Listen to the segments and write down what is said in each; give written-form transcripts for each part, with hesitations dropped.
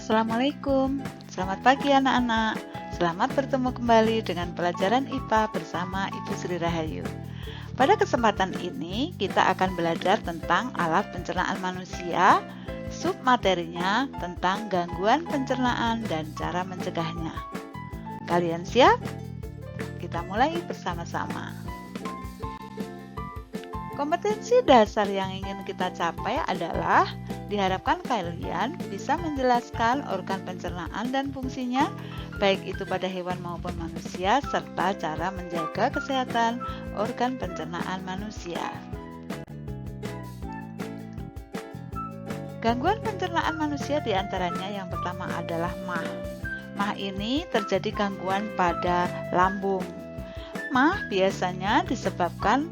Assalamualaikum, selamat pagi anak-anak. Selamat bertemu kembali dengan pelajaran IPA bersama Ibu Sri Rahayu. Pada kesempatan ini kita akan belajar tentang alat pencernaan manusia, submaterinya tentang gangguan pencernaan dan cara mencegahnya. Kalian siap? Kita mulai bersama-sama. Kompetensi dasar yang ingin kita capai adalah diharapkan kalian bisa menjelaskan organ pencernaan dan fungsinya, baik itu pada hewan maupun manusia, serta cara menjaga kesehatan organ pencernaan manusia. Gangguan pencernaan manusia diantaranya yang pertama adalah MAH. MAH ini terjadi gangguan pada lambung. MAH biasanya disebabkan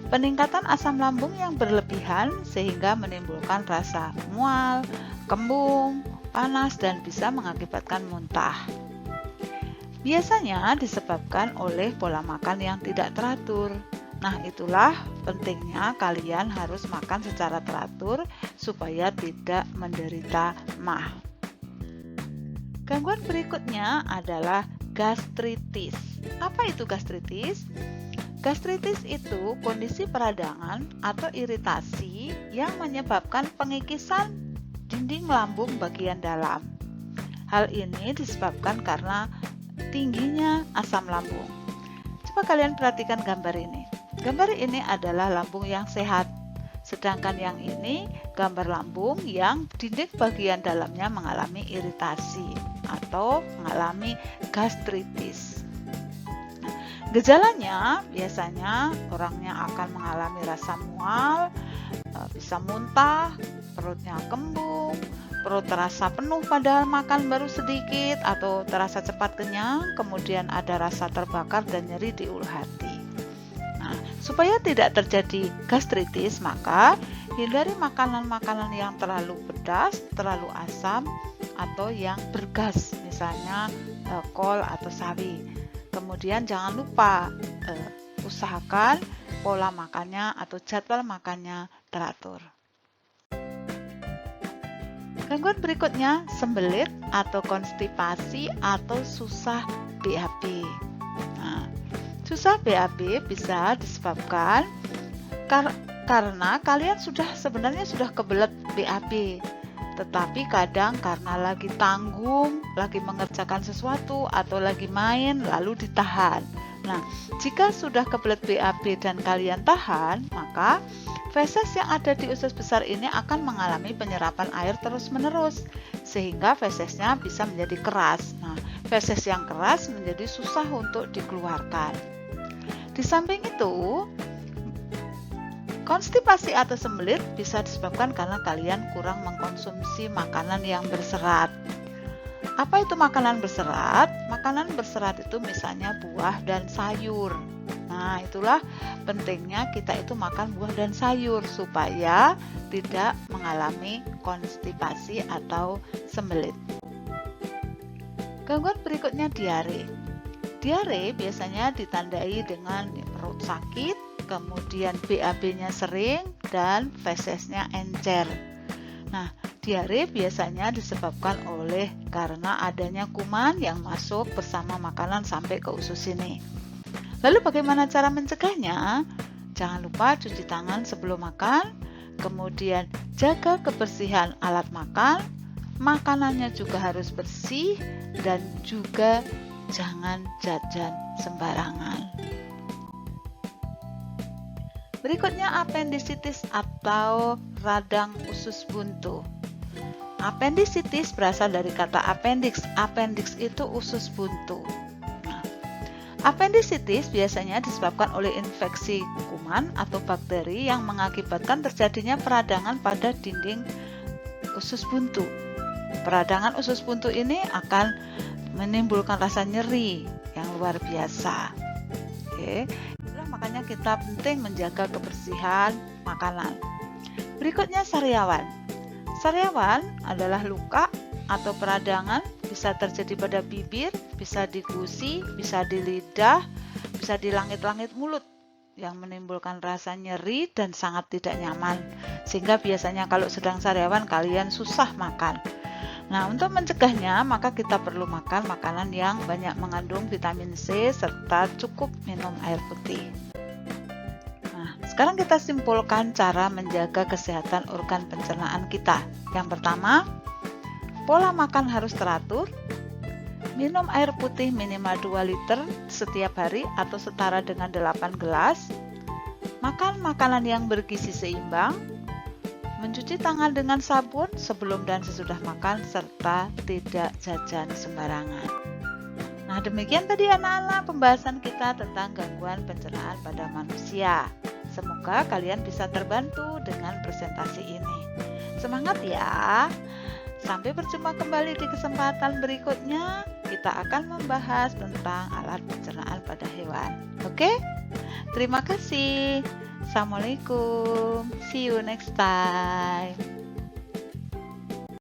peningkatan asam lambung yang berlebihan sehingga menimbulkan rasa mual, kembung, panas, dan bisa mengakibatkan muntah. Biasanya disebabkan oleh pola makan yang tidak teratur. Nah, itulah pentingnya kalian harus makan secara teratur supaya tidak menderita MAH. Gangguan berikutnya adalah gastritis. Apa itu gastritis? Gastritis itu kondisi peradangan atau iritasi yang menyebabkan pengikisan dinding lambung bagian dalam. Hal ini disebabkan karena tingginya asam lambung. Coba kalian perhatikan gambar ini. Gambar ini adalah lambung yang sehat, sedangkan yang ini gambar lambung yang dinding bagian dalamnya mengalami iritasi atau mengalami gastritis. Gejalanya biasanya orangnya akan mengalami rasa mual, bisa muntah, perutnya kembung, perut terasa penuh padahal makan baru sedikit atau terasa cepat kenyang, kemudian ada rasa terbakar dan nyeri di ulu hati. Nah, supaya tidak terjadi gastritis, maka hindari makanan-makanan yang terlalu pedas, terlalu asam, atau yang bergas, misalnya kol atau sawi. Kemudian jangan lupa usahakan pola makannya atau jadwal makannya teratur. Gangguan berikutnya sembelit atau konstipasi atau susah BAB. Nah, susah BAB bisa disebabkan karena kalian sebenarnya sudah kebelet BAB. Tetapi kadang karena lagi tanggung, lagi mengerjakan sesuatu, atau lagi main, lalu ditahan. Nah, jika sudah kebelet BAB dan kalian tahan, maka feses yang ada di usus besar ini akan mengalami penyerapan air terus-menerus, sehingga fesesnya bisa menjadi keras. Nah, feses yang keras menjadi susah untuk dikeluarkan. Di samping itu, konstipasi atau sembelit bisa disebabkan karena kalian kurang mengkonsumsi makanan yang berserat. Apa itu makanan berserat? Makanan berserat itu misalnya buah dan sayur. Nah, itulah pentingnya kita itu makan buah dan sayur supaya tidak mengalami konstipasi atau sembelit. Gangguan berikutnya diare. Diare biasanya ditandai dengan perut sakit, kemudian BAB-nya sering, dan fesesnya encer. Nah, diare biasanya disebabkan karena adanya kuman yang masuk bersama makanan sampai ke usus ini. Lalu bagaimana cara mencegahnya? Jangan lupa cuci tangan sebelum makan, kemudian jaga kebersihan alat makan, makanannya juga harus bersih, dan juga jangan jajan sembarangan. Berikutnya apendisitis atau radang usus buntu. Apendisitis berasal dari kata appendix. Appendix itu usus buntu. Nah, apendisitis biasanya disebabkan oleh infeksi kuman atau bakteri yang mengakibatkan terjadinya peradangan pada dinding usus buntu. Peradangan usus buntu ini akan menimbulkan rasa nyeri yang luar biasa. Oke. Makanya kita penting menjaga kebersihan makanan. Berikutnya sariawan. Sariawan adalah luka atau peradangan, bisa terjadi pada bibir, bisa di gusi, bisa di lidah, bisa di langit-langit mulut yang menimbulkan rasa nyeri dan sangat tidak nyaman. Sehingga biasanya kalau sedang sariawan kalian susah makan. Nah, untuk mencegahnya, maka kita perlu makan makanan yang banyak mengandung vitamin C serta cukup minum air putih. Nah, sekarang kita simpulkan cara menjaga kesehatan organ pencernaan kita. Yang pertama, pola makan harus teratur. Minum air putih minimal 2 liter setiap hari atau setara dengan 8 gelas. Makan makanan yang bergizi seimbang. Mencuci tangan dengan sabun sebelum dan sesudah makan, serta tidak jajan sembarangan. Nah, demikian tadi anak-anak pembahasan kita tentang gangguan pencernaan pada manusia. Semoga kalian bisa terbantu dengan presentasi ini. Semangat ya! Sampai berjumpa kembali di kesempatan berikutnya. Kita akan membahas tentang alat pencernaan pada hewan. Oke? Terima kasih. Assalamualaikum. See you next time.